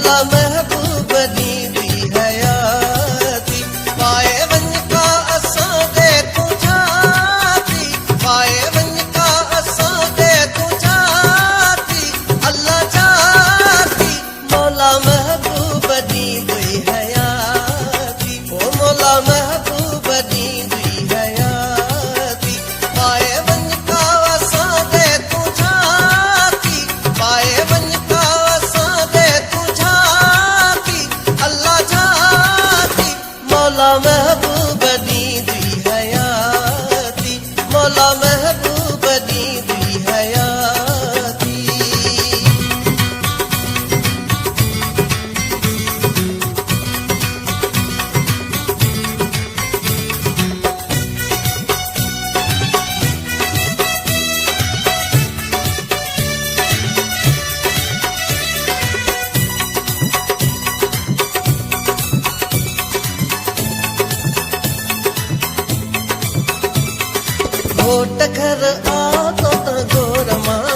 मौला महबूब दी दी हयाती पाए वन का असां दे तू छाती पाए वन का असां दे तू छाती अल्लाह छाती मौला महबूब दी दी हयाती ओ मौला महबूब दी दी हयाती पाए वन का असां दे तू छाती पाए वन का असां दे तू छाती अल्लाह छाती मौला महबूब दी दी हयाती मौला महबूब दी दी हयाती घोट घर आ तो गोर मां